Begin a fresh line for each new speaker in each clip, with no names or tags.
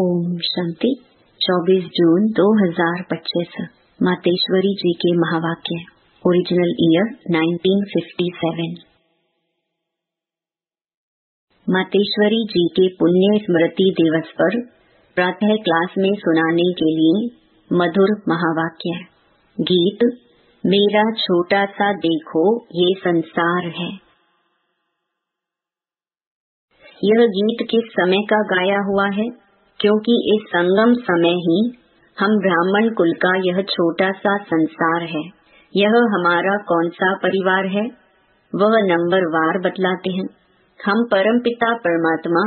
ओम शांति। 24 जून 2025 मातेश्वरी जी के महावाक्य। Original year 1957। Mateshwari जी के पुण्य स्मृति दिवस पर प्रातः क्लास में सुनाने के लिए मधुर महावाक्य। गीत मेरा छोटा सा देखो ये संसार है। यह गीत किस समय का गाया हुआ है? क्योंकि इस संगम समय ही हम ब्राह्मण कुल का यह छोटा सा संसार है। यह हमारा कौन सा परिवार है वह नंबरवार बतलाते हैं। हम परमपिता परमात्मा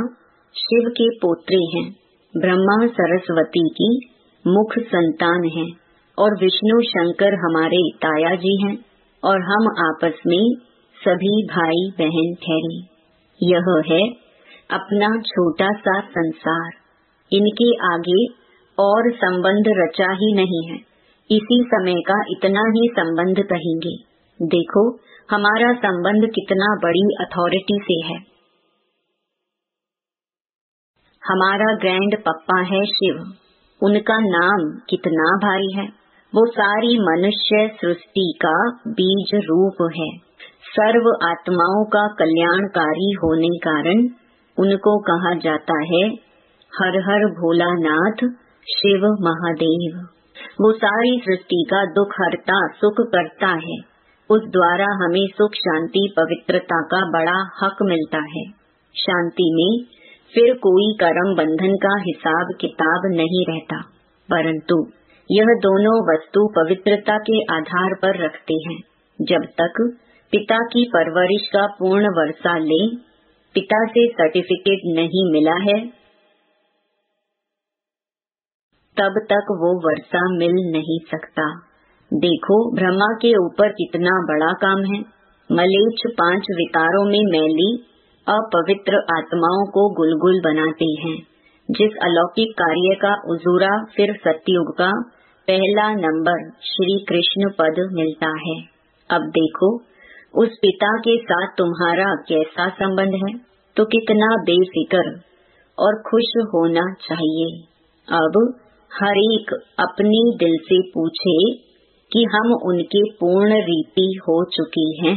शिव के पोत्रे हैं, ब्रह्मा सरस्वती की मुख संतान हैं और विष्णु शंकर हमारे ताया जी हैं और हम आपस में सभी भाई बहन ठहरे। यह है अपना छोटा सा संसार। इनके आगे और संबंध रचा ही नहीं है। इसी समय का इतना ही संबंध कहेंगे। देखो हमारा संबंध कितना बड़ी अथॉरिटी से है। हमारा ग्रैंड पप्पा है शिव। उनका नाम कितना भारी है। वो सारी मनुष्य सृष्टि का बीज रूप है। सर्व आत्माओं का कल्याणकारी होने कारण उनको कहा जाता है हर हर भोलानाथ शिव महादेव। वो सारी सृष्टि का दुख हरता सुख करता है। उस द्वारा हमें सुख शांति पवित्रता का बड़ा हक मिलता है। शांति में फिर कोई कर्म बंधन का हिसाब किताब नहीं रहता, परंतु यह दोनों वस्तु पवित्रता के आधार पर रखते हैं। जब तक पिता की परवरिश का पूर्ण वर्षा ले, पिता से सर्टिफिकेट नहीं मिला है, तब तक वो वर्षा मिल नहीं सकता। देखो ब्रह्मा के ऊपर कितना बड़ा काम है। मलेच्छ 5 विकारों में मैली अपवित्र आत्माओं को गुलगुल बनाते हैं। जिस अलौकिक कार्य का उजूरा फिर सतयुग का पहला नंबर श्री कृष्ण पद मिलता है। अब देखो उस पिता के साथ तुम्हारा कैसा संबंध है, तो कितना बेफिक्र और खुश होना चाहिए। अब हर एक अपने दिल से पूछे कि हम उनके पूर्ण रीति हो चुके हैं।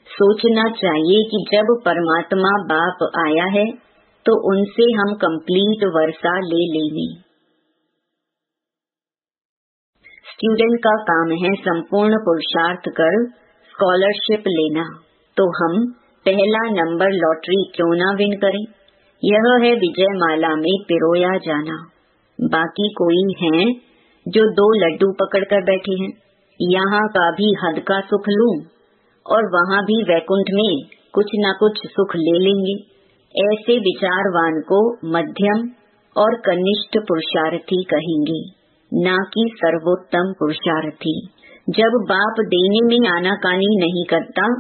सोचना चाहिए कि जब परमात्मा बाप आया है तो उनसे हम कंप्लीट वर्षा ले लेंगे। स्टूडेंट का काम है संपूर्ण पुरुषार्थ कर स्कॉलरशिप लेना, तो हम पहला नंबर लॉटरी क्यों ना विन करें। यह है विजय माला में पिरोया जाना। बाकी कोई हैं जो 2 लड्डू पकड़कर बैठे हैं, यहाँ का भी हद का सुख लूं और वहाँ भी वैकुंठ में कुछ न कुछ सुख ले लेंगे। ऐसे विचारवान को मध्यम और कनिष्ठ पुरुषार्थी कहेंगे, ना कि सर्वोत्तम पुरुषार्थी। जब बाप देने में आनाकानी नहीं करता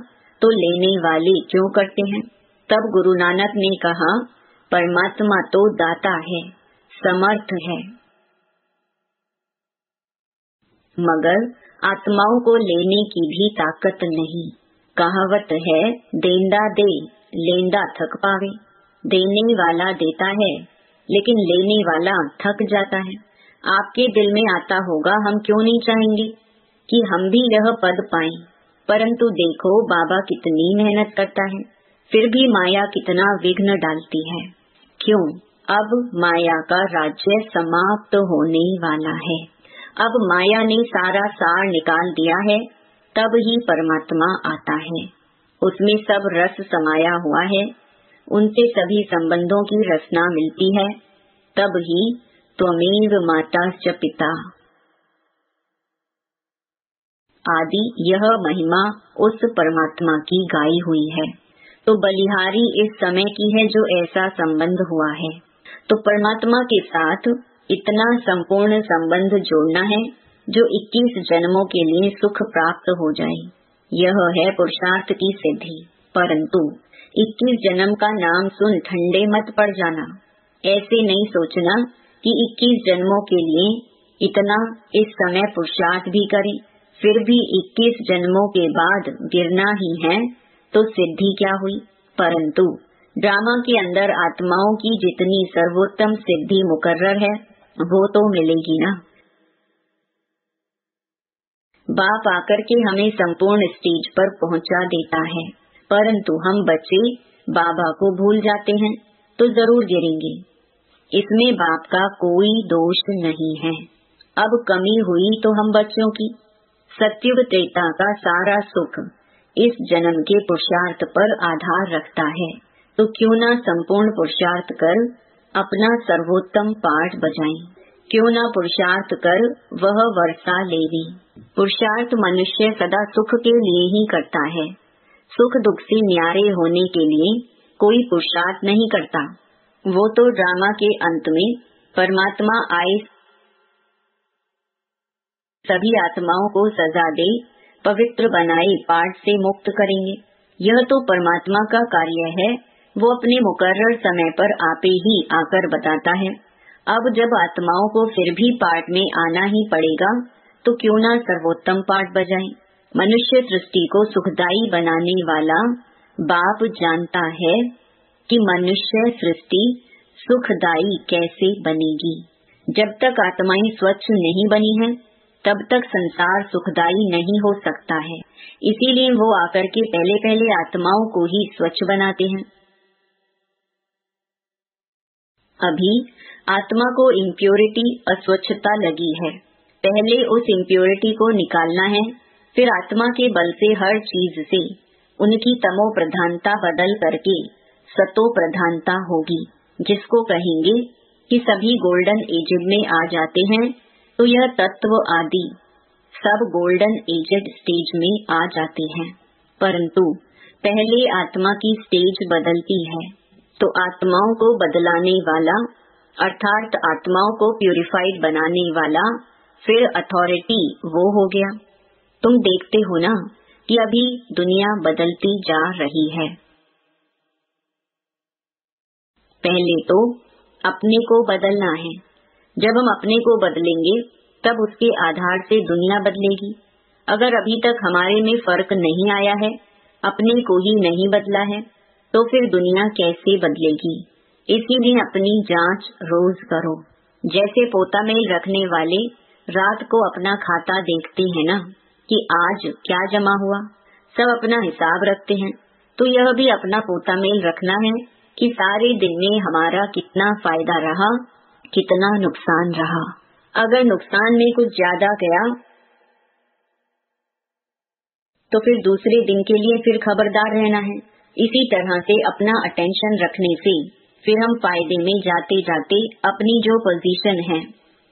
तो लेने वाले क्यों करते हैं। तब गुरु नानक ने कहा परमात्मा तो दाता है, समर्थ है, मगर आत्माओं को लेने की भी ताकत नहीं। कहावत है देंदा दे लेंदा थक पावे। देने वाला देता है लेकिन लेने वाला थक जाता है। आपके दिल में आता होगा हम क्यों नहीं चाहेंगे कि हम भी यह पद पाएं, परंतु देखो बाबा कितनी मेहनत करता है, फिर भी माया कितना विघ्न डालती है। क्यों? अब माया का राज्य समाप्त होने वाला है। अब माया ने सारा सार निकाल दिया है, तब ही परमात्मा आता है। उसमें सब रस समाया हुआ है, उनसे सभी संबंधों की रचना मिलती है, तब ही त्वमेव माता च पिता आदि यह महिमा उस परमात्मा की गाई हुई है। तो बलिहारी इस समय की है जो ऐसा संबंध हुआ है। तो परमात्मा के साथ इतना संपूर्ण संबंध जोड़ना है जो 21 जन्मों के लिए सुख प्राप्त हो जाए। यह है पुरुषार्थ की सिद्धि। परंतु 21 जन्म का नाम सुन ठंडे मत पड़ जाना। ऐसे नहीं सोचना कि 21 जन्मों के लिए इतना इस समय पुरुषार्थ भी करें, फिर भी 21 जन्मों के बाद गिरना ही है तो सिद्धि क्या हुई। परंतु ड्रामा के अंदर आत्माओं की जितनी सर्वोत्तम सिद्धि मुकर्रर है वो तो मिलेगी ना। बाप आकर के हमें संपूर्ण स्टेज पर पहुंचा देता है, परंतु हम बच्चे बाबा को भूल जाते हैं तो जरूर गिरेंगे। इसमें बाप का कोई दोष नहीं है। अब कमी हुई तो हम बच्चों की। सत्युग त्रेता का सारा सुख इस जन्म के पुरुषार्थ पर आधार रखता है, तो क्यों ना संपूर्ण पुरुषार्थ कर अपना सर्वोत्तम पाठ बजाएं। क्यों ना पुरुषार्थ कर वह वर्षा लेवी। पुरुषार्थ मनुष्य सदा सुख के लिए ही करता है। सुख दुख से न्यारे होने के लिए कोई पुरुषार्थ नहीं करता। वो तो ड्रामा के अंत में परमात्मा आए सभी आत्माओं को सजा दे, पवित्र बनाए, पाठ से मुक्त करेंगे। यह तो परमात्मा का कार्य है। वो अपने मुकर्रर समय पर आपे ही आकर बताता है। अब जब आत्माओं को फिर भी पाठ में आना ही पड़ेगा तो क्यों ना सर्वोत्तम पाठ बजाएं। मनुष्य सृष्टि को सुखदायी बनाने वाला बाप जानता है कि मनुष्य सृष्टि सुखदायी कैसे बनेगी। जब तक आत्माएं स्वच्छ नहीं बनी हैं, तब तक संसार सुखदायी नहीं हो सकता है। इसीलिए वो आकर के पहले पहले आत्माओं को ही स्वच्छ बनाते हैं। अभी आत्मा को इम्प्योरिटी अस्वच्छता लगी है। पहले उस इम्प्योरिटी को निकालना है, फिर आत्मा के बल से हर चीज से उनकी तमो प्रधानता बदल करके सतो प्रधानता होगी, जिसको कहेंगे कि सभी गोल्डन एजेड में आ जाते हैं। तो यह तत्व आदि सब गोल्डन एजेड स्टेज में आ जाते हैं, परंतु पहले आत्मा की स्टेज बदलती है। तो आत्माओं को बदलाने वाला अर्थात आत्माओं को प्यूरिफाइड बनाने वाला फिर अथॉरिटी वो हो गया। तुम देखते हो ना कि अभी दुनिया बदलती जा रही है। पहले तो अपने को बदलना है। जब हम अपने को बदलेंगे तब उसके आधार से दुनिया बदलेगी। अगर अभी तक हमारे में फर्क नहीं आया है, अपने को ही नहीं बदला है, तो फिर दुनिया कैसे बदलेगी। इसीलिए अपनी जांच रोज करो। जैसे पोता मेल रखने वाले रात को अपना खाता देखते हैं ना कि आज क्या जमा हुआ, सब अपना हिसाब रखते हैं। तो यह भी अपना पोता मेल रखना है कि सारे दिन में हमारा कितना फायदा रहा, कितना नुकसान रहा। अगर नुकसान में कुछ ज्यादा गया तो फिर दूसरे दिन के लिए फिर खबरदार रहना है। इसी तरह से अपना अटेंशन रखने से फिर हम फायदे में जाते जाते अपनी जो पोजीशन है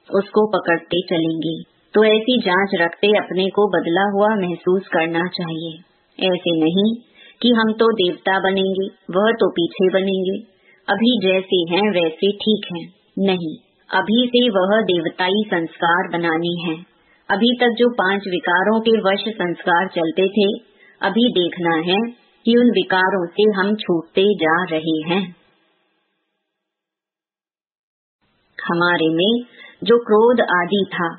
उसको पकड़ते चलेंगे। तो ऐसी जांच रखते अपने को बदला हुआ महसूस करना चाहिए। ऐसे नहीं कि हम तो देवता बनेंगे, वह तो पीछे बनेंगे, अभी जैसे हैं वैसे ठीक हैं। नहीं, अभी से वह देवताई संस्कार बनाने हैं। अभी तक जो 5 विकारों के वश संस्कार चलते थे, अभी देखना है कि उन विकारों से हम छूटते जा रहे हैं। हमारे में जो क्रोध आदि था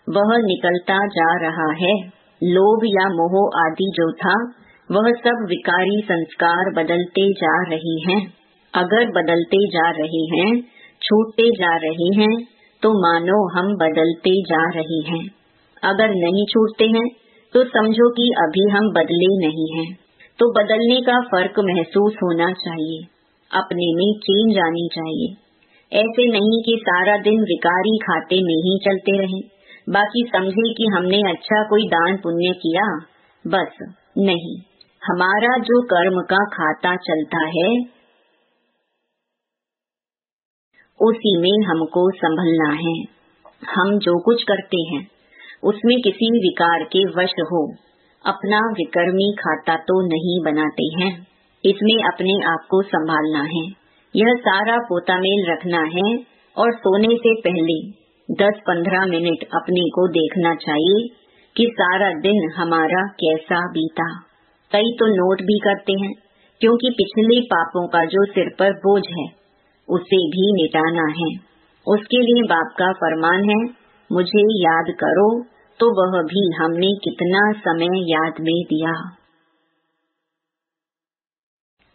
वह निकलता जा रहा है। लोभ या मोह आदि जो था वह सब विकारी संस्कार बदलते जा रहे हैं। अगर बदलते जा रहे हैं, छूटते जा रहे हैं, तो मानो हम बदलते जा रहे हैं। अगर नहीं छूटते हैं तो समझो कि अभी हम बदले नहीं हैं। तो बदलने का फर्क महसूस होना चाहिए, अपने में चेंज आनी चाहिए। ऐसे नहीं कि सारा दिन विकारी खाते में ही चलते रहें, बाकी समझे कि हमने अच्छा कोई दान पुण्य किया, बस नहीं। हमारा जो कर्म का खाता चलता है उसी में हमको संभलना है। हम जो कुछ करते हैं उसमें किसी विकार के वश हो अपना विकर्मी खाता तो नहीं बनाते हैं। इसमें अपने आप को संभालना है। यह सारा पोतामेल रखना है और सोने से पहले 10-15 मिनट अपने को देखना चाहिए कि सारा दिन हमारा कैसा बीता। कई तो नोट भी करते हैं, क्योंकि पिछले पापों का जो सिर पर बोझ है उसे भी मिटाना है। उसके लिए बाप का फरमान है, मुझे याद करो, तो वह भी हमने कितना समय याद में दिया।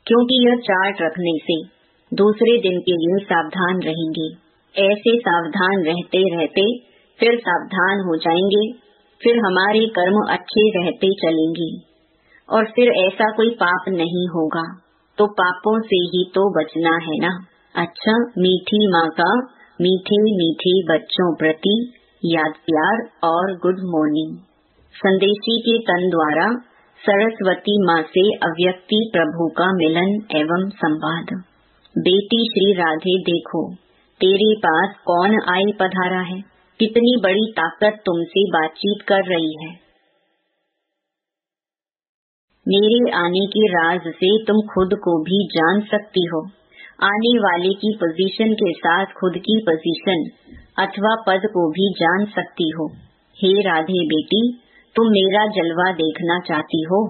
क्योंकि यह चार्ट रखने से दूसरे दिन के लिए सावधान रहेंगे। ऐसे सावधान रहते रहते फिर सावधान हो जाएंगे, फिर हमारे कर्म अच्छे रहते चलेंगे और फिर ऐसा कोई पाप नहीं होगा। तो पापों से ही तो बचना है ना। अच्छा, मीठी माँ का मीठे मीठे बच्चों प्रति याद प्यार और गुड मॉर्निंग। संदेशी के तन द्वारा सरस्वती माँ से अव्यक्ति प्रभु का मिलन एवं संवाद। बेटी श्री राधे, देखो तेरे पास कौन आई पधारा है। कितनी बड़ी ताकत तुमसे बातचीत कर रही है। मेरे आने के राज से तुम खुद को भी जान सकती हो। आने वाले की पोजीशन के साथ खुद की पोजीशन अथवा पद को भी जान सकती हो। हे राधे बेटी, तुम मेरा जलवा देखना चाहती हो।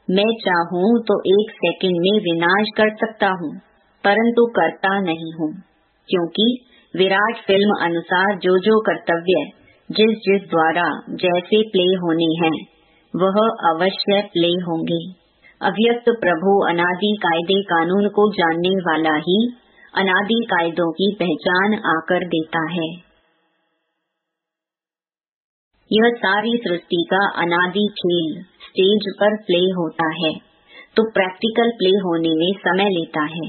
मैं चाहूँ तो 1 सेकंड में विनाश कर सकता हूँ, परंतु करता नहीं हूँ, क्योंकि विराट फिल्म अनुसार जो जो कर्तव्य जिस जिस द्वारा जैसे प्ले होने हैं वह अवश्य प्ले होंगे। अव्यक्त प्रभु अनादि कायदे कानून को जानने वाला ही अनादि कायदों की पहचान आकर देता है। यह सारी सृष्टि का अनादि खेल स्टेज पर प्ले होता है, तो प्रैक्टिकल प्ले होने में समय लेता है।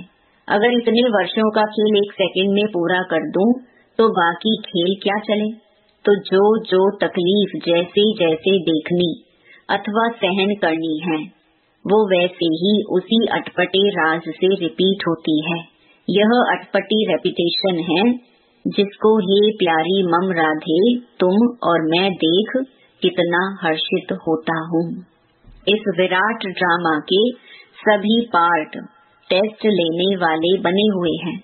अगर इतने वर्षों का खेल 1 सेकंड में पूरा कर दूं, तो बाकी खेल क्या चले। तो जो जो तकलीफ जैसे जैसे देखनी अथवा सहन करनी है, वो वैसे ही उसी अटपटे राज से रिपीट होती है। यह अटपटी रेपिटेशन है, जिसको हे प्यारी मम राधे तुम और मैं देख कितना हर्षित होता हूँ। इस विराट ड्रामा के सभी पार्ट टेस्ट लेने वाले बने हुए हैं।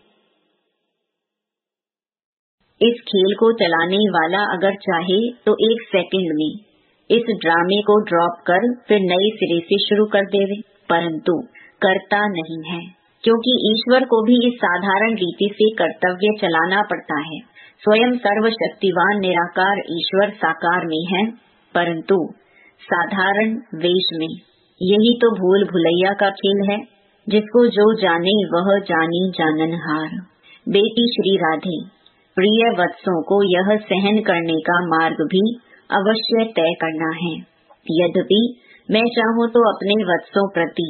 इस खेल को चलाने वाला अगर चाहे तो 1 सेकंड में इस ड्रामे को ड्रॉप कर फिर नए सिरे से शुरू कर देवे, परंतु करता नहीं है, क्योंकि ईश्वर को भी इस साधारण रीति से कर्तव्य चलाना पड़ता है। स्वयं सर्वशक्तिवान निराकार ईश्वर साकार में है, परंतु साधारण वेश में। यही तो भूल भुलैया का खेल है, जिसको जो जाने वह जानी जाननहार। बेटी श्री राधे, प्रिय वत्सों को यह सहन करने का मार्ग भी अवश्य तय करना है। यद्यपि मैं चाहूँ तो अपने वत्सों प्रति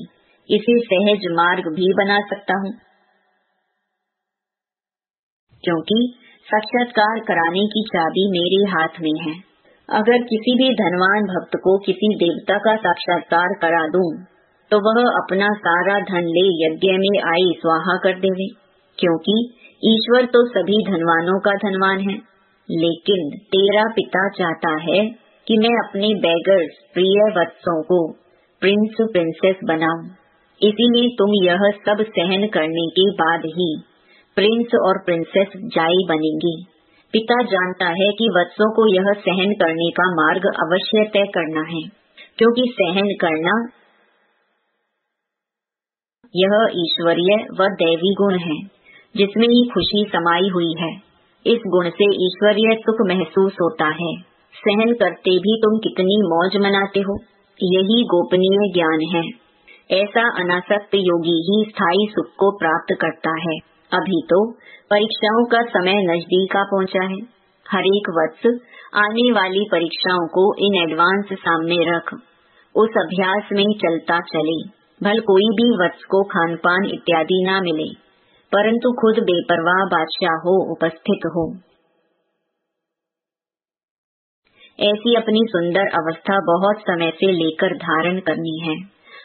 इसे सहज मार्ग भी बना सकता हूँ, क्योंकि साक्षात्कार कराने की चाबी मेरे हाथ में है। अगर किसी भी धनवान भक्त को किसी देवता का साक्षात्कार करा दूं, तो वह अपना सारा धन ले यज्ञ में आई स्वाहा कर देवे, क्योंकि ईश्वर तो सभी धनवानों का धनवान है। लेकिन तेरा पिता चाहता है कि मैं अपने बेगर्स प्रिय वत्सों को प्रिंस प्रिंसेस बनाऊं। इसीलिए तुम यह सब सहन करने के बाद ही प्रिंस और प्रिंसेस जाई बनेंगी। पिता जानता है कि वत्सों को यह सहन करने का मार्ग अवश्य तय करना है, क्योंकि सहन करना यह ईश्वरीय व दैवी गुण है, जिसमें ही खुशी समाई हुई है। इस गुण से ईश्वरीय सुख महसूस होता है। सहन करते भी तुम कितनी मौज मनाते हो, यही गोपनीय ज्ञान है। ऐसा अनासक्त योगी ही स्थायी सुख को प्राप्त करता है। अभी तो परीक्षाओं का समय नजदीक आ पहुंचा है। हर एक वत्स आने वाली परीक्षाओं को इन एडवांस सामने रख उस अभ्यास में चलता चले। भल कोई भी वत्स को खान पान इत्यादि ना मिले, परंतु खुद बेपरवाह बादशाह हो उपस्थित हो। ऐसी अपनी सुंदर अवस्था बहुत समय से लेकर धारण करनी है।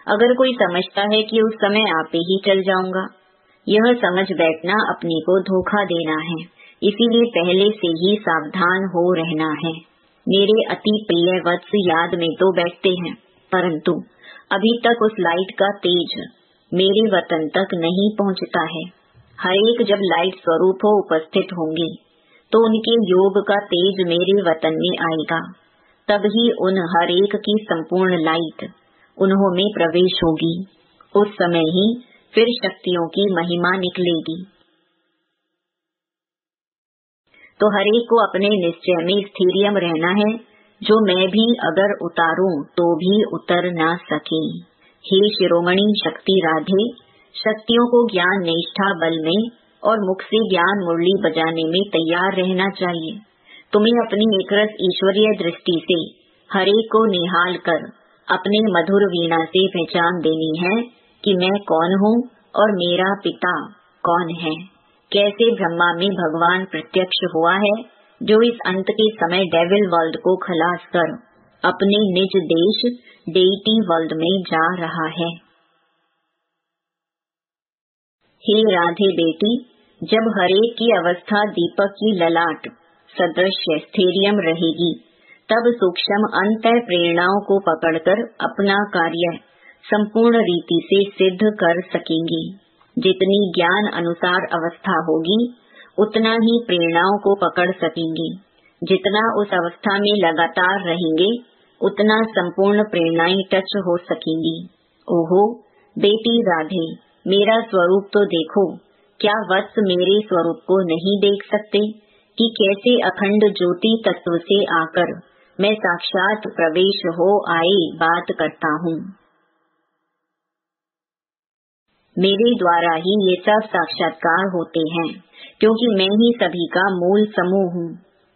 अगर कोई समझता है कि उस समय आपे ही चल जाऊंगा, यह समझ बैठना अपने को धोखा देना है। इसीलिए पहले से ही सावधान हो रहना है। मेरे अति प्रिय वत्स याद में तो बैठते हैं, परंतु अभी तक उस लाइट का तेज मेरे वतन तक नहीं पहुंचता है। हर एक जब लाइट स्वरूप हो उपस्थित होंगे, तो उनके योग का तेज मेरे वतन में आएगा। तब ही उन हर एक की संपूर्ण लाइट उन्हों में प्रवेश होगी। उस समय ही फिर शक्तियों की महिमा निकलेगी। तो हर एक को अपने निश्चय में स्थिरियम रहना है, जो मैं भी अगर उतारूं तो भी उतर ना सके। हे शिरोमणि शक्ति राधे, शक्तियों को ज्ञान निष्ठा बल में और मुख से ज्ञान मुरली बजाने में तैयार रहना चाहिए। तुम्हें अपनी एकरस ईश्वरीय दृष्टि से हरे को निहाल कर अपने मधुर वीणा से पहचान देनी है कि मैं कौन हूँ और मेरा पिता कौन है। कैसे ब्रह्मा में भगवान प्रत्यक्ष हुआ है, जो इस अंत के समय डेविल वर्ल्ड को खलास कर अपने निज देश डेटी वर्ल्ड में जा रहा है। हे राधे बेटी, जब हरे की अवस्था दीपक की ललाट सदृश स्थैर्यम रहेगी, तब सूक्ष्म अंतः प्रेरणाओं को पकड़कर अपना कार्य संपूर्ण रीति से सिद्ध कर सकेंगी। जितनी ज्ञान अनुसार अवस्था होगी, उतना ही प्रेरणाओं को पकड़ सकेंगी। जितना उस अवस्था में लगातार रहेंगे, उतना संपूर्ण प्रेरणाएं टच हो सकेंगी। ओहो बेटी राधे, मेरा स्वरूप तो देखो। क्या वत्स मेरे स्वरूप को नहीं देख सकते कि कैसे अखंड ज्योति तत्व से आकर मैं साक्षात प्रवेश हो आए बात करता हूँ। मेरे द्वारा ही ये सब साक्षात्कार होते हैं, क्योंकि मैं ही सभी का मूल समूह हूँ।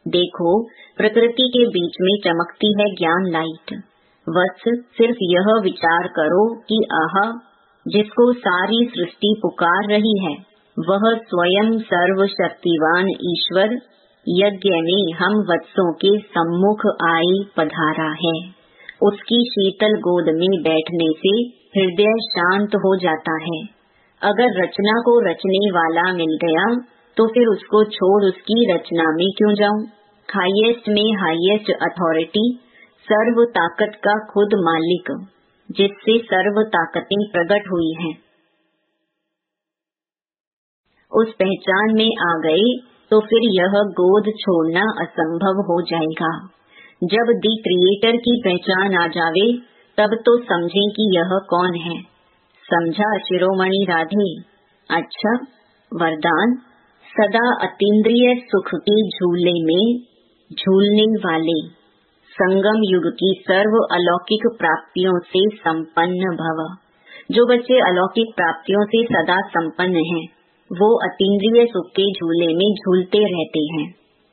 देखो, प्रकृति के बीच में चमकती है ज्ञान लाइट। वत्स, सिर्फ यह विचार करो कि जिसको सारी सृष्टि पुकार रही है, वह स्वयं सर्वशक्तिवान ईश्वर यज्ञ में हम वत्सों के सम्मुख आए पधारा है। उसकी शीतल गोद में बैठने से हृदय शांत हो जाता है। अगर रचना को रचने वाला मिल गया, तो फिर उसको छोड़ उसकी रचना में क्यों जाऊं? हाईएस्ट में हाईएस्ट अथॉरिटी, सर्व ताकत का खुद मालिक, जिससे सर्व ताकतें प्रकट हुई हैं, उस पहचान में आ गए तो फिर यह गोद छोड़ना असंभव हो जाएगा। जब दी क्रिएटर की पहचान आ जावे, तब तो समझें कि यह कौन है। समझा शिरोमणि राधे? अच्छा, वरदान। सदा अतीन्द्रिय सुख के झूले में झूलने वाले, संगम युग की सर्व अलौकिक प्राप्तियों से संपन्न भव। जो बच्चे अलौकिक प्राप्तियों से सदा संपन्न हैं, वो अतीन्द्रिय सुख के झूले में झूलते रहते हैं।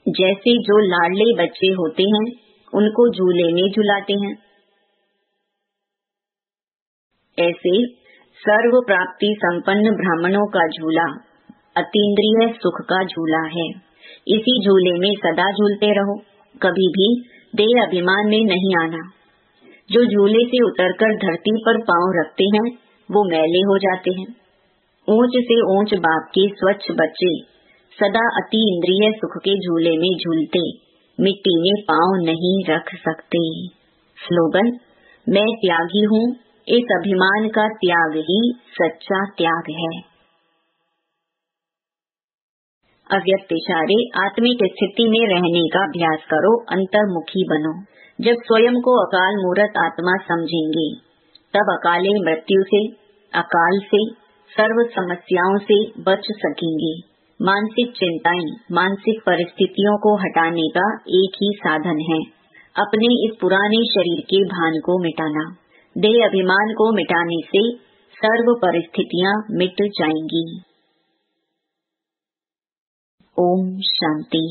जैसे जो लाडले बच्चे होते हैं, उनको झूले में झुलाते हैं, ऐसे सर्व प्राप्ति संपन्न ब्राह्मणों का झूला अतीन्द्रिय सुख का झूला है। इसी झूले में सदा झूलते रहो, कभी भी देह अभिमान में नहीं आना। जो झूले से उतरकर धरती पर पांव रखते हैं, वो मैले हो जाते हैं। ऊंच से ऊंच बाप के स्वच्छ बच्चे सदा अति इंद्रिय सुख के झूले में झूलते मिट्टी में पांव नहीं रख सकते। स्लोगन: मैं त्यागी हूँ, इस अभिमान का त्याग ही सच्चा त्याग है। अव्यक्त इशारे: आत्मिक स्थिति में रहने का अभ्यास करो, अंतर्मुखी बनो। जब स्वयं को अकाल मूर्त आत्मा समझेंगे, तब अकाले मृत्यु से, अकाल से, सर्व समस्याओं से बच सकेंगे। मानसिक चिंताएं, मानसिक परिस्थितियों को हटाने का एक ही साधन है, अपने इस पुराने शरीर के भान को मिटाना। देह अभिमान को मिटाने से सर्व परिस्थितियां मिट जाएंगी। ओम शांति।